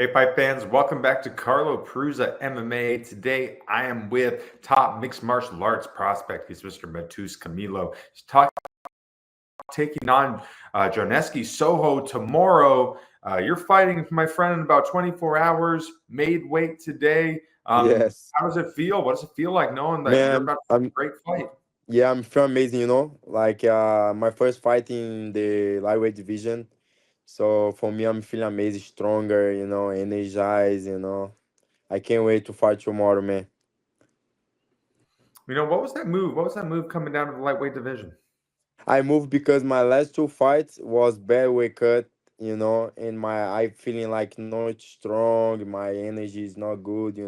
Hey, Fight fans, welcome back to Carlo Prusa MMA. Today, I am with top mixed martial arts prospect. He's Mr. Matheus Camillo. He's taking on Jhonasky Soto tomorrow. You're fighting, my friend, in about 24 hours, made weight today. Yes, How does it feel? What does it feel like knowing that you're man. about to have a I'm great fight? Yeah, I'm feel amazing. Like my first fight in the lightweight division. So for me, I'm feeling amazing, stronger. Energized. I can't wait to fight tomorrow, man. What was that move? What was that move coming down to the lightweight division? I moved because my last two fights was bad weight cut. And I feeling like not strong. My energy is not good.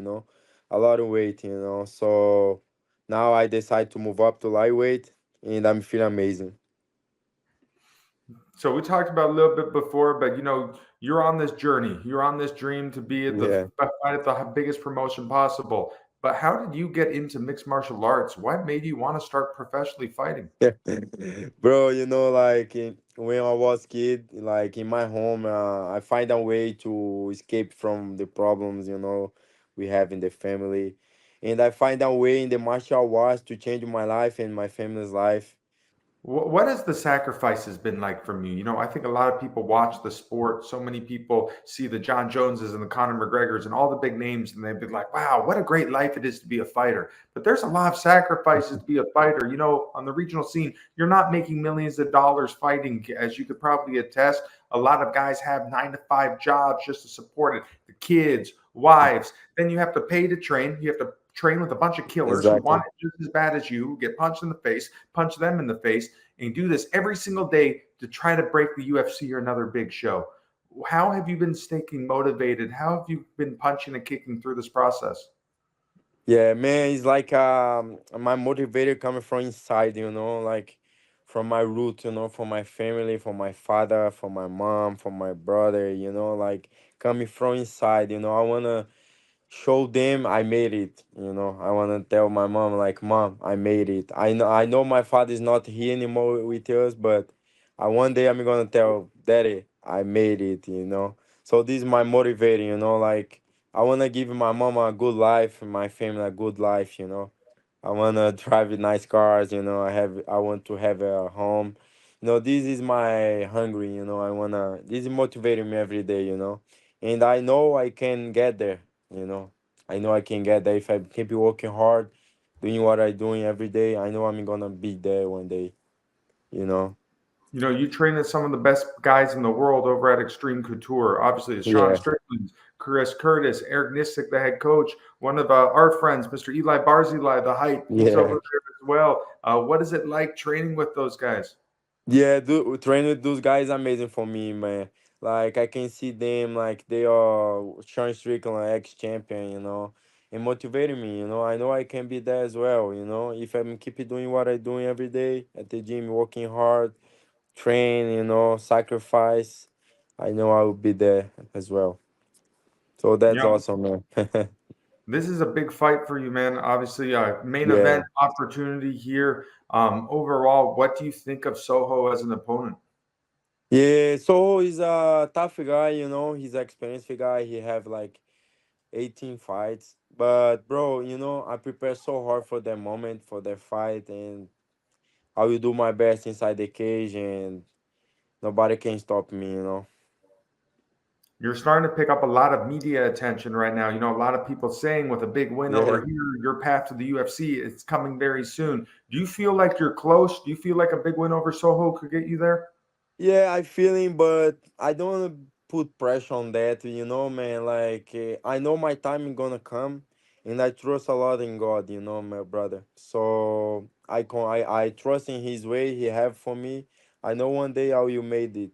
A lot of weight. So now I decide to move up to lightweight, and I'm feeling amazing. So we talked about a little bit before, but you're on this journey. You're on this dream to be at the Yeah. fight at the biggest promotion possible. But how did you get into mixed martial arts? What made you want to start professionally fighting? Bro, like when I was kid, like in my home, I find a way to escape from the problems, we have in the family. And I find a way in the martial arts to change my life and my family's life. What has the sacrifices been like from you? I think a lot of people watch the sport. So many people see the John Joneses and the Conor McGregors and all the big names, and they'd be like, wow, what a great life it is to be a fighter. But there's a lot of sacrifices to be a fighter. On the regional scene, you're not making millions of dollars fighting, as you could probably attest. A lot of guys have 9 to 5 jobs just to support it. The kids, wives. Then you have to pay to train. You have to train with a bunch of killers who want Exactly. it just as bad as you, get punched in the face, punch them in the face, and do this every single day to try to break the UFC or another big show. How have you been staying motivated? How have you been punching and kicking through this process? Yeah, man, it's like my motivator coming from inside, like from my root, from my family, from my father, from my mom, from my brother, like coming from inside, I wanna show them I made it, I wanna tell my mom like, Mom, I made it. I know my father is not here anymore with us, but one day I'm gonna tell Daddy I made it. So this is my motivator, like I wanna give my mom a good life and my family a good life. I wanna drive nice cars, I want to have a home. This is my hungry, this is motivating me every day. And I know I can get there, you know. I know I can get there if I keep working hard, doing what I doing every day. I know I'm gonna be there one day, you know. You train with some of the best guys in the world over at Extreme Couture. Obviously, it's Sean Yeah, Strickland, Chris Curtis, Eric Nissick, the head coach, one of our friends, Mr. Eli Barzilai, the hype. He's over yeah. there as well. What is it like training with those guys? Yeah, train with those guys amazing for me, man. Like I can see them like they are Sean Strickland ex-champion, and motivating me, I know I can be there as well, if I'm keep doing what I doing every day at the gym, working hard, train, sacrifice. I know I will be there as well. So You that's know, awesome, man. This is a big fight for you, man. Obviously, main event Yeah. opportunity here. Overall, what do you think of Soho as an opponent? Yeah, so he's a tough guy, he's an experienced guy. He have like 18 fights. But bro, I prepare so hard for that moment, for that fight, and I will do my best inside the cage, and nobody can stop me. You're starting to pick up a lot of media attention right now. A lot of people saying with a big win Yeah. over here, your path to the UFC is coming very soon. Do you feel like you're close? Do you feel like a big win over Soho could get you there? Yeah, I feel him, but I don't want to put pressure on that, man. Like, I know my time is gonna come, and I trust a lot in God, my brother. So I trust in His way He have for me. I know one day I will made it.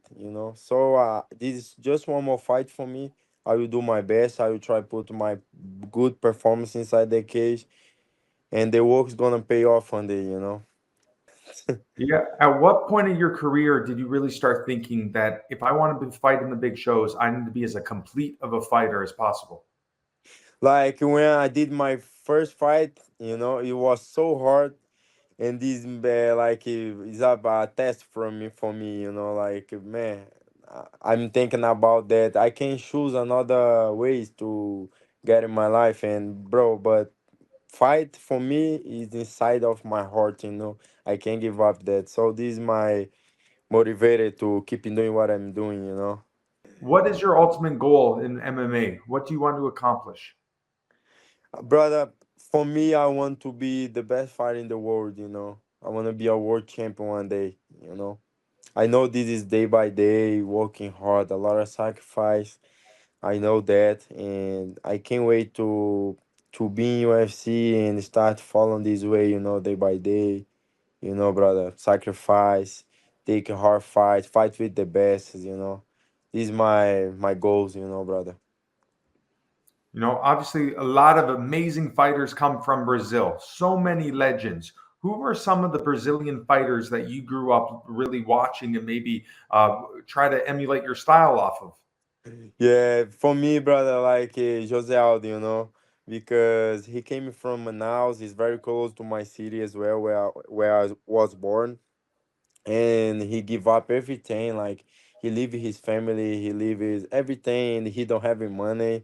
So this is just one more fight for me. I will do my best. I will try put my good performance inside the cage, and the work's gonna pay off one day. Yeah. At what point in your career did you really start thinking that if I want to be fighting the big shows, I need to be as a complete of a fighter as possible? Like when I did my first fight, it was so hard, and this like it's a test for me, like man, I'm thinking about that. I can choose another ways to get in my life, and bro, but fight for me is inside of my heart. I can't give up that. So this is my motivated to keep doing what I'm doing. What is your ultimate goal in MMA? What do you want to accomplish? Brother, for me, I want to be the best fighter in the world. I want to be a world champion one day. I know this is day by day, working hard, a lot of sacrifice. I know that, and I can't wait to be in UFC and start following this way, day by day, brother. Sacrifice, take a hard fight, fight with the best. These my goals, brother. Obviously, a lot of amazing fighters come from Brazil. So many legends. Who were some of the Brazilian fighters that you grew up really watching and maybe try to emulate your style off of? Yeah, for me, brother, like Jose Aldo, because he came from Manaus. He's very close to my city as well, where I was born, and he give up everything. Like he leave his family, he leave his everything, and he don't have any money,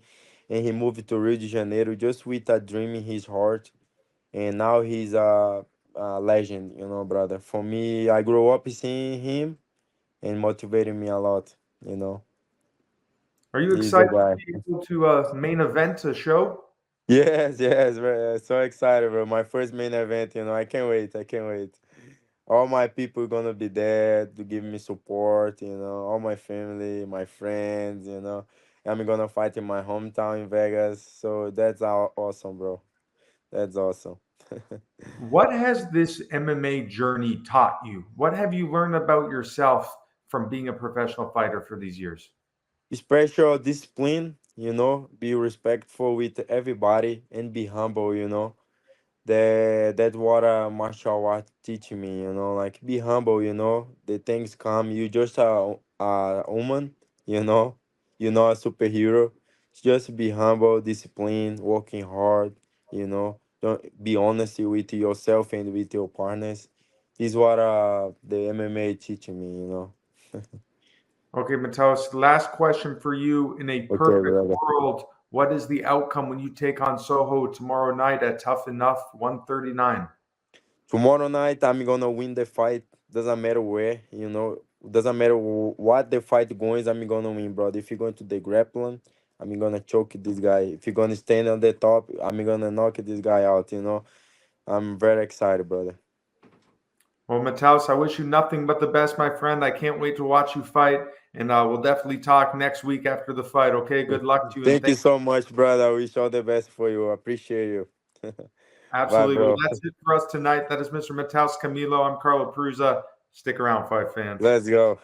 and he moved to Rio de Janeiro just with a dream in his heart, and now he's a legend, brother. For me, I grew up seeing him and motivated me a lot. Are you He's a excited to guy. be able to main event a show? Yes, yes, bro. So excited, bro. My first main event, I can't wait. I can't wait. All my people gonna be there to give me support. All my family, my friends. I'm gonna fight in my hometown in Vegas. So that's awesome, bro. That's awesome. What has this MMA journey taught you? What have you learned about yourself from being a professional fighter for these years? Special discipline, be respectful with everybody and be humble. That's what martial art teach me. Like be humble. The things come. You just a woman. You're not a superhero. Just be humble, disciplined, working hard. Don't be honest with yourself and with your partners. This is what the MMA teaching me. Okay, Matheus, last question for you. In a Okay, perfect brother. world, what is the outcome when you take on Soho tomorrow night at Tuff-N-Uff 139? Tomorrow night, I'm gonna win the fight. Doesn't matter where. Doesn't matter what the fight goes. I'm gonna win, brother. If you're going to the grappling, I'm gonna choke this guy. If you're gonna stand on the top, I'm gonna knock this guy out. I'm very excited, brother. Well, Matheus, I wish you nothing but the best, my friend. I can't wait to watch you fight, and we'll definitely talk next week after the fight. Okay, good luck to you, and Thank you thank so much, brother. I wish all the best for you. I appreciate you. Bye, absolutely. Well, bro. that's it for us tonight. That is Mr. Matheus Camillo. I'm Carlo Prusa. Stick around, fight fans. Let's go.